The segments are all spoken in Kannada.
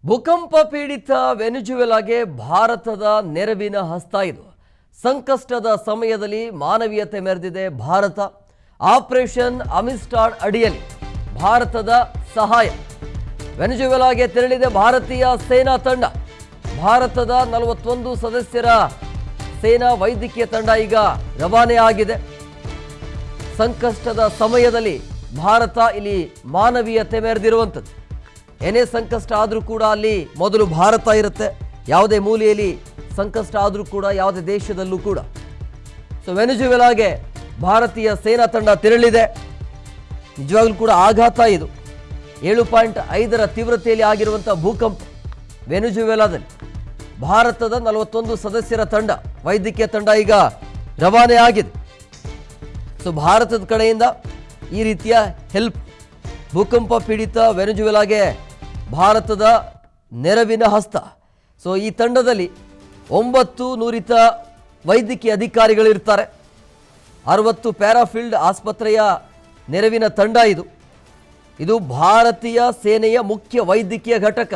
ಭೂಕಂಪ ಪೀಡಿತ ವೆನೆಜುವೆಲಾಗೆ ಭಾರತದ ನೆರವಿನ ಹಸ್ತ ಇದು. ಸಂಕಷ್ಟದ ಸಮಯದಲ್ಲಿ ಮಾನವೀಯತೆ ಮೆರೆದಿದೆ ಭಾರತ. ಆಪರೇಷನ್ ಅಮಿಸ್ಟಾಡ್ ಅಡಿಯಲ್ಲಿ ಭಾರತದ ಸಹಾಯ. ವೆನೆಜುವೆಲಾಗೆ ತೆರಳಿದೆ ಭಾರತೀಯ ಸೇನಾ ತಂಡ. ಭಾರತದ 41 ಸದಸ್ಯರ ಸೇನಾ ವೈದ್ಯಕೀಯ ತಂಡ ಈಗ ರವಾನೆ ಆಗಿದೆ. ಸಂಕಷ್ಟದ ಸಮಯದಲ್ಲಿ ಭಾರತ ಇಲ್ಲಿ ಮಾನವೀಯತೆ ಮೆರೆದಿರುವಂಥದ್ದು. ಏನೇ ಸಂಕಷ್ಟ ಆದರೂ ಕೂಡ ಅಲ್ಲಿ ಮೊದಲು ಭಾರತ ಇರುತ್ತೆ. ಯಾವುದೇ ಮೂಲೆಯಲ್ಲಿ ಸಂಕಷ್ಟ ಆದರೂ ಕೂಡ ಯಾವುದೇ ದೇಶದಲ್ಲೂ ಕೂಡ. ಸೊ ವೆನೆಜುವೆಲಾಗೆ ಭಾರತೀಯ ಸೇನಾ ತಂಡ ತೆರಳಿದೆ. ನಿಜವಾಗ್ಲೂ ಕೂಡ ಆಘಾತ ಇದು. 7.5ರ ತೀವ್ರತೆಯಲ್ಲಿ ಆಗಿರುವಂಥ ಭೂಕಂಪ ವೆನೆಜುವೆಲಾದಲ್ಲಿ. ಭಾರತದ 41 ಸದಸ್ಯರ ತಂಡ, ವೈದ್ಯಕೀಯ ತಂಡ ಈಗ ರವಾನೆ ಆಗಿದೆ. ಸೊ ಭಾರತದ ಕಡೆಯಿಂದ ಈ ರೀತಿಯ ಹೆಲ್ಪ್, ಭೂಕಂಪ ಪೀಡಿತ ವೆನೆಜುವೆಲಾಗೆ ಭಾರತದ ನೆರವಿನ ಹಸ್ತ. ಸೊ ಈ ತಂಡದಲ್ಲಿ 9 ನುರಿತ ವೈದ್ಯಕೀಯ ಅಧಿಕಾರಿಗಳಿರ್ತಾರೆ. 60 ಪ್ಯಾರಾಫೀಲ್ಡ್ ಆಸ್ಪತ್ರೆಯ ನೆರವಿನ ತಂಡ ಇದು ಭಾರತೀಯ ಸೇನೆಯ ಮುಖ್ಯ ವೈದ್ಯಕೀಯ ಘಟಕ.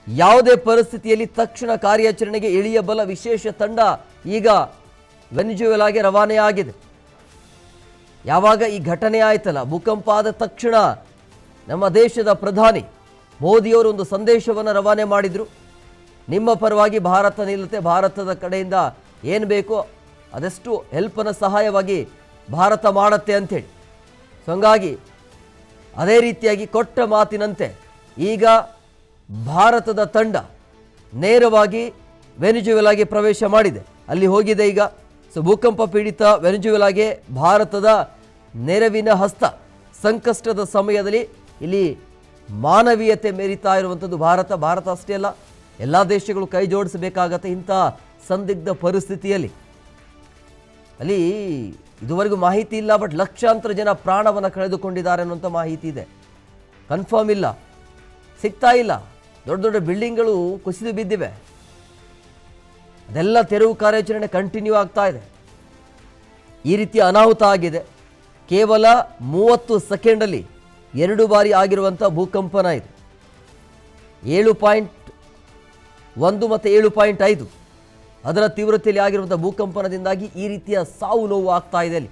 ಯಾವುದೇ ಪರಿಸ್ಥಿತಿಯಲ್ಲಿ ತಕ್ಷಣ ಕಾರ್ಯಾಚರಣೆಗೆ ಇಳಿಯಬಲ್ಲ ವಿಶೇಷ ತಂಡ ಈಗ ವೆನೆಜುವೆಲಾಗೆ ರವಾನೆ ಆಗಿದೆ. ಯಾವಾಗ ಈ ಘಟನೆ ಆಯ್ತಲ್ಲ, ಭೂಕಂಪ ಆದ ತಕ್ಷಣ ನಮ್ಮ ದೇಶದ ಪ್ರಧಾನಿ ಮೋದಿಯವರು ಒಂದು ಸಂದೇಶವನ್ನು ರವಾನೆ ಮಾಡಿದರು. ನಿಮ್ಮ ಪರವಾಗಿ ಭಾರತ ನಿಲ್ಲುತ್ತೆ, ಭಾರತದ ಕಡೆಯಿಂದ ಏನು ಬೇಕೋ ಅದೆಷ್ಟು ಹೆಲ್ಪನ್ನು ಸಹಾಯವಾಗಿ ಭಾರತ ಮಾಡುತ್ತೆ ಅಂಥೇಳಿ. ಸೊ ಹಂಗಾಗಿ ಅದೇ ರೀತಿಯಾಗಿ ಕೊಟ್ಟ ಮಾತಿನಂತೆ ಈಗ ಭಾರತದ ತಂಡ ನೇರವಾಗಿ ವೆನೆಜುವೆಲಾಗೆ ಪ್ರವೇಶ ಮಾಡಿದೆ, ಅಲ್ಲಿ ಹೋಗಿದೆ ಈಗ. ಸೊ ಭೂಕಂಪ ಪೀಡಿತ ವೆನೆಜುವೆಲಾಗೆ ಭಾರತದ ನೆರವಿನ ಹಸ್ತ. ಸಂಕಷ್ಟದ ಸಮಯದಲ್ಲಿ ಇಲ್ಲಿ ಮಾನವೀಯತೆ ಮೆರಿತಾ ಇರುವಂಥದ್ದು ಭಾರತ ಅಷ್ಟೇ ಅಲ್ಲ, ಎಲ್ಲ ದೇಶಗಳು ಕೈ ಜೋಡಿಸಬೇಕಾಗತ್ತೆ ಇಂಥ ಸಂದಿಗ್ಧ ಪರಿಸ್ಥಿತಿಯಲ್ಲಿ. ಅಲ್ಲಿ ಇದುವರೆಗೂ ಮಾಹಿತಿ ಇಲ್ಲ, ಬಟ್ ಲಕ್ಷಾಂತರ ಜನ ಪ್ರಾಣವನ್ನು ಕಳೆದುಕೊಂಡಿದ್ದಾರೆ ಅನ್ನುವಂಥ ಮಾಹಿತಿ ಇದೆ. ಕನ್ಫರ್ಮ್ ಇಲ್ಲ, ಸಿಗ್ತಾ ಇಲ್ಲ. ದೊಡ್ಡ ದೊಡ್ಡ ಬಿಲ್ಡಿಂಗ್ಗಳು ಕುಸಿದು ಬಿದ್ದಿವೆ. ಅದೆಲ್ಲ ತೆರವು ಕಾರ್ಯಾಚರಣೆ ಕಂಟಿನ್ಯೂ ಆಗ್ತಾ ಇದೆ. ಈ ರೀತಿಯ ಅನಾಹುತ ಆಗಿದೆ. ಕೇವಲ 30 ಸೆಕೆಂಡಲ್ಲಿ 2 ಬಾರಿ ಆಗಿರುವಂಥ ಭೂಕಂಪನ ಇದು. 7.1 ಮತ್ತು 7.5 ಅದರ ತೀವ್ರತೆಯಲ್ಲಿ ಆಗಿರುವಂಥ ಭೂಕಂಪನದಿಂದಾಗಿ ಈ ರೀತಿಯ ಸಾವು ನೋವು ಆಗ್ತಾ ಇದೆ ಅಲ್ಲಿ.